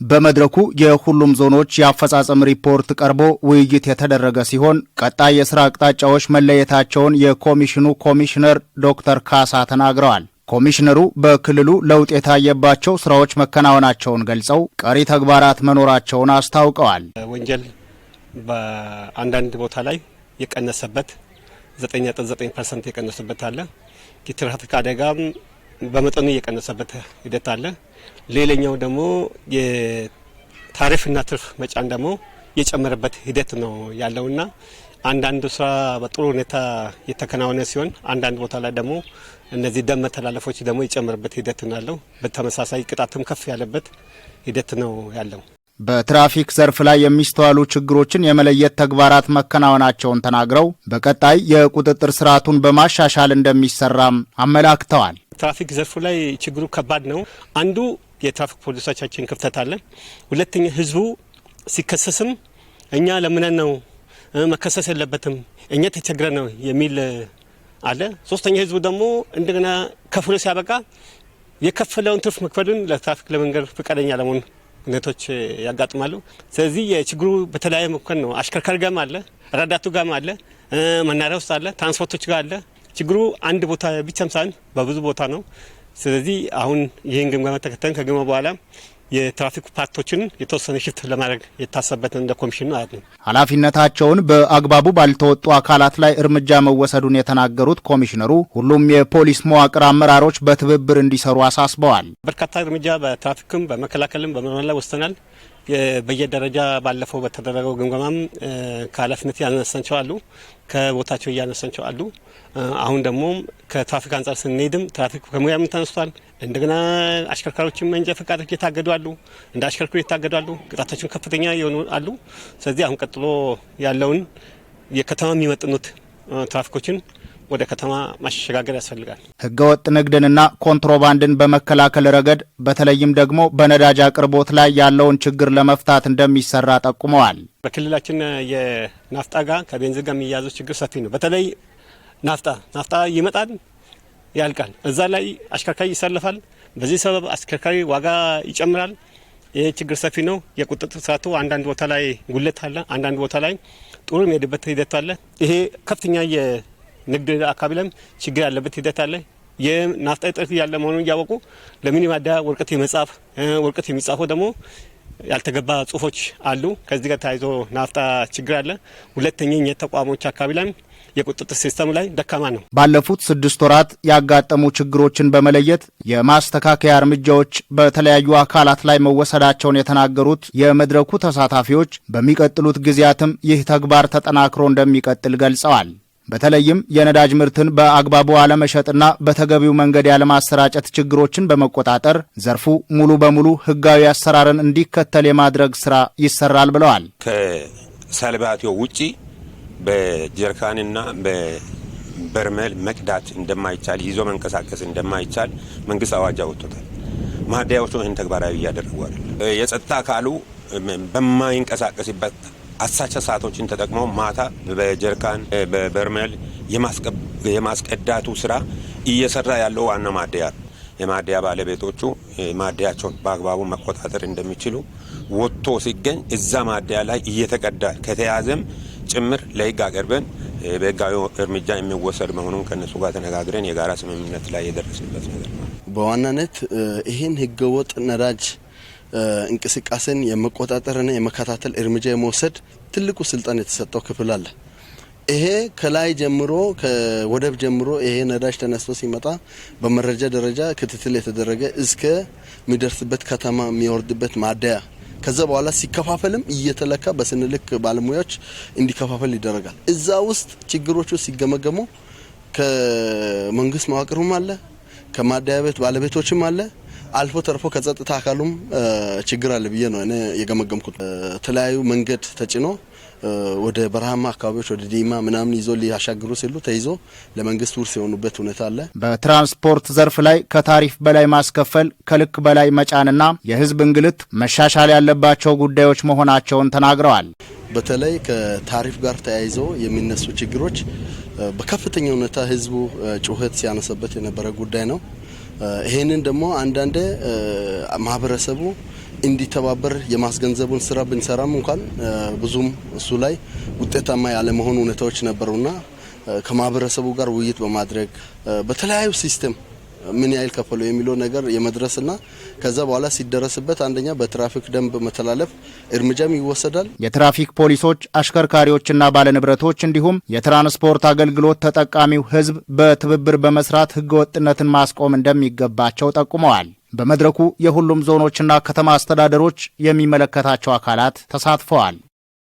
በመድረኩ የሁሉም ዞኖች የአፈጻጸም ሪፖርት ቀርቦ ውይይት የተደረገ ሲሆን ቀጣይ የሥራ አቅጣጫዎች መለየታቸውን የኮሚሽኑ ኮሚሽነር ዶክተር ካሳ ተናግረዋል። ኮሚሽነሩ በክልሉ ለውጥ የታየባቸው ስራዎች መከናወናቸውን ገልጸው ቀሪ ተግባራት መኖራቸውን አስታውቀዋል። ወንጀል በአንዳንድ ቦታ ላይ የቀነሰበት 9.9% የቀነሰበት አለ። የትራፊክ አደጋም በመጠኑ የቀነሰበት ሂደት አለ። ሌላኛው ደግሞ የታሪፍና ትርፍ መጫን ደግሞ የጨመረበት ሂደት ነው ያለውና አንዳንድ ስራ በጥሩ ሁኔታ የተከናወነ ሲሆን አንዳንድ ቦታ ላይ ደግሞ እነዚህ ደም መተላለፎች ደግሞ የጨመረበት ሂደት ነው ያለው። በተመሳሳይ ቅጣትም ከፍ ያለበት ሂደት ነው ያለው። በትራፊክ ዘርፍ ላይ የሚስተዋሉ ችግሮችን የመለየት ተግባራት መከናወናቸውን ተናግረው በቀጣይ የቁጥጥር ስርዓቱን በማሻሻል እንደሚሰራም አመላክተዋል። ትራፊክ ዘርፉ ላይ ችግሩ ከባድ ነው። አንዱ የትራፊክ ፖሊሶቻችን ክፍተት አለ። ሁለተኛ ህዝቡ ሲከሰስም እኛ ለምነን ነው መከሰስ የለበትም እኛ ተቸግረን ነው የሚል አለ። ሶስተኛ ህዝቡ ደግሞ እንደገና ከፍሎ ሲያበቃ የከፈለውን ትርፍ መክፈሉን ለትራፊክ ለመንገድ ፈቃደኛ ለመሆን ሁኔታዎች ያጋጥማሉ። ስለዚህ የችግሩ በተለያየ መከን ነው። አሽከርካሪ ጋርም አለ፣ ረዳቱ ጋርም አለ፣ መናሪያ ውስጥ አለ፣ ትራንስፖርቶች ጋር አለ። ችግሩ አንድ ቦታ ብቻም ሳይሆን በብዙ ቦታ ነው። ስለዚህ አሁን ይህን ግምገማ ተከተን ከግምገማ በኋላ የትራፊክ ፓርቶችን የተወሰነ ሽፍት ለማድረግ የታሰበት እንደ ኮሚሽኑ ማለት ነው። ኃላፊነታቸውን በአግባቡ ባልተወጡ አካላት ላይ እርምጃ መወሰዱን የተናገሩት ኮሚሽነሩ ሁሉም የፖሊስ መዋቅር አመራሮች በትብብር እንዲሰሩ አሳስበዋል። በርካታ እርምጃ በትራፊክም በመከላከልም በምርመራ ላይ ወስደናል። በየደረጃ ባለፈው በተደረገው ግምገማም ከኃላፊነት ያነሳቸው አሉ፣ ከቦታቸው እያነሳቸው አሉ። አሁን ደግሞ ከትራፊክ አንጻር ስንሄድም ትራፊክ ከሙያም ተነስቷል። እንደገና አሽከርካሪዎችም መንጃ ፈቃዶች የታገዱ አሉ፣ እንደ አሽከርካሪ የታገዱ አሉ፣ ቅጣታቸው ከፍተኛ የሆኑ አሉ። ስለዚህ አሁን ቀጥሎ ያለውን የከተማ የሚመጥኑት ትራፊኮችን ወደ ከተማ ማሸጋገር ያስፈልጋል። ህገወጥ ንግድንና ኮንትሮባንድን በመከላከል ረገድ በተለይም ደግሞ በነዳጅ አቅርቦት ላይ ያለውን ችግር ለመፍታት እንደሚሰራ ጠቁመዋል። በክልላችን የናፍጣ ጋር ከቤንዚን ጋር የሚያያዘው ችግር ሰፊ ነው። በተለይ ናፍጣ ይመጣል ያልቃል፣ እዛ ላይ አሽከርካሪ ይሰለፋል። በዚህ ሰበብ አሽከርካሪ ዋጋ ይጨምራል። ይህ ችግር ሰፊ ነው። የቁጥጥር ስርዓቱ አንዳንድ ቦታ ላይ ጉለት አለ፣ አንዳንድ ቦታ ላይ ጥሩ የሚሄድበት ሂደት አለ። ይሄ ከፍተኛ ንግድ አካባቢ ላይም ችግር ያለበት ሂደት አለ። የናፍጣ እጥረት ያለ መሆኑን እያወቁ ለሚኒ ማደያ ወረቀት የመጻፍ ወረቀት የሚጻፈው ደግሞ ያልተገባ ጽሁፎች አሉ። ከዚህ ጋር ተያይዞ ናፍጣ ችግር አለ። ሁለተኛ የተቋሞች አካባቢ ላይ የቁጥጥር ሲስተሙ ላይ ደካማ ነው። ባለፉት 6 ወራት ያጋጠሙ ችግሮችን በመለየት የማስተካከያ እርምጃዎች በተለያዩ አካላት ላይ መወሰዳቸውን የተናገሩት የመድረኩ ተሳታፊዎች በሚቀጥሉት ጊዜያትም ይህ ተግባር ተጠናክሮ እንደሚቀጥል ገልጸዋል። በተለይም የነዳጅ ምርትን በአግባቡ አለመሸጥና በተገቢው መንገድ ያለማሰራጨት ችግሮችን በመቆጣጠር ዘርፉ ሙሉ በሙሉ ህጋዊ አሰራርን እንዲከተል የማድረግ ስራ ይሰራል ብለዋል። ከሰልባቲው ውጪ በጀርካንና በበርሜል መቅዳት እንደማይቻል ይዞ መንቀሳቀስ እንደማይቻል መንግስት አዋጅ አውጥቷል። ማደያዎቹ ይህን ተግባራዊ እያደረጉ አይደል። የጸጥታ አካሉ በማይንቀሳቀስበት አሳቻ ሰዓቶችን ተጠቅመው ማታ በጀርካን በበርሜል የማስቀዳቱ ስራ እየሰራ ያለው ዋና ማደያ የማደያ ባለቤቶቹ ማደያቸውን በአግባቡ መቆጣጠር እንደሚችሉ ወጥቶ ሲገኝ እዛ ማደያ ላይ እየተቀዳ ከተያዘም ጭምር ለህግ አቀርበን በህጋዊ እርምጃ የሚወሰድ መሆኑን ከነሱ ጋር ተነጋግረን የጋራ ስምምነት ላይ የደረስንበት ነገር ነው። በዋናነት ይህን ህገወጥ ነዳጅ እንቅስቃሴን የመቆጣጠርና የመከታተል እርምጃ የመውሰድ ትልቁ ስልጣን የተሰጠው ክፍል አለ። ይሄ ከላይ ጀምሮ ከወደብ ጀምሮ ይሄ ነዳጅ ተነስቶ ሲመጣ በመረጃ ደረጃ ክትትል የተደረገ እስከ የሚደርስበት ከተማ የሚወርድበት ማደያ ከዛ በኋላ ሲከፋፈልም እየተለካ በስንልክ ባለሙያዎች እንዲከፋፈል ይደረጋል። እዛ ውስጥ ችግሮቹ ሲገመገሙ ከመንግስት መዋቅሩም አለ፣ ከማደያ ቤት ባለቤቶችም አለ፣ አልፎ ተርፎ ከጸጥታ አካሉም ችግር አለ ብዬ ነው እኔ የገመገምኩት። ተለያዩ መንገድ ተጭኖ ወደ በረሃማ አካባቢዎች ወደ ዲማ ምናምን ይዞ ሊያሻግሩ ሲሉ ተይዞ ለመንግስት ውርስ የሆኑበት ሁኔታ አለ። በትራንስፖርት ዘርፍ ላይ ከታሪፍ በላይ ማስከፈል፣ ከልክ በላይ መጫንና የህዝብ እንግልት መሻሻል ያለባቸው ጉዳዮች መሆናቸውን ተናግረዋል። በተለይ ከታሪፍ ጋር ተያይዞ የሚነሱ ችግሮች በከፍተኛ ሁኔታ ህዝቡ ጩኸት ሲያነሳበት የነበረ ጉዳይ ነው። ይሄንን ደግሞ አንዳንዴ ማህበረሰቡ እንዲተባበር የማስገንዘቡን ስራ ብንሰራም እንኳን ብዙም እሱ ላይ ውጤታማ ያለ መሆን ሁኔታዎች ነበሩና ከማህበረሰቡ ጋር ውይይት በማድረግ በተለያዩ ሲስተም ምን ያህል ከፈሉ የሚለው ነገር የመድረስና ከዛ በኋላ ሲደረስበት አንደኛ በትራፊክ ደንብ መተላለፍ እርምጃም ይወሰዳል። የትራፊክ ፖሊሶች፣ አሽከርካሪዎችና ባለንብረቶች እንዲሁም የትራንስፖርት አገልግሎት ተጠቃሚው ህዝብ በትብብር በመስራት ህገወጥነትን ማስቆም እንደሚገባቸው ጠቁመዋል። በመድረኩ የሁሉም ዞኖችና ከተማ አስተዳደሮች የሚመለከታቸው አካላት ተሳትፈዋል።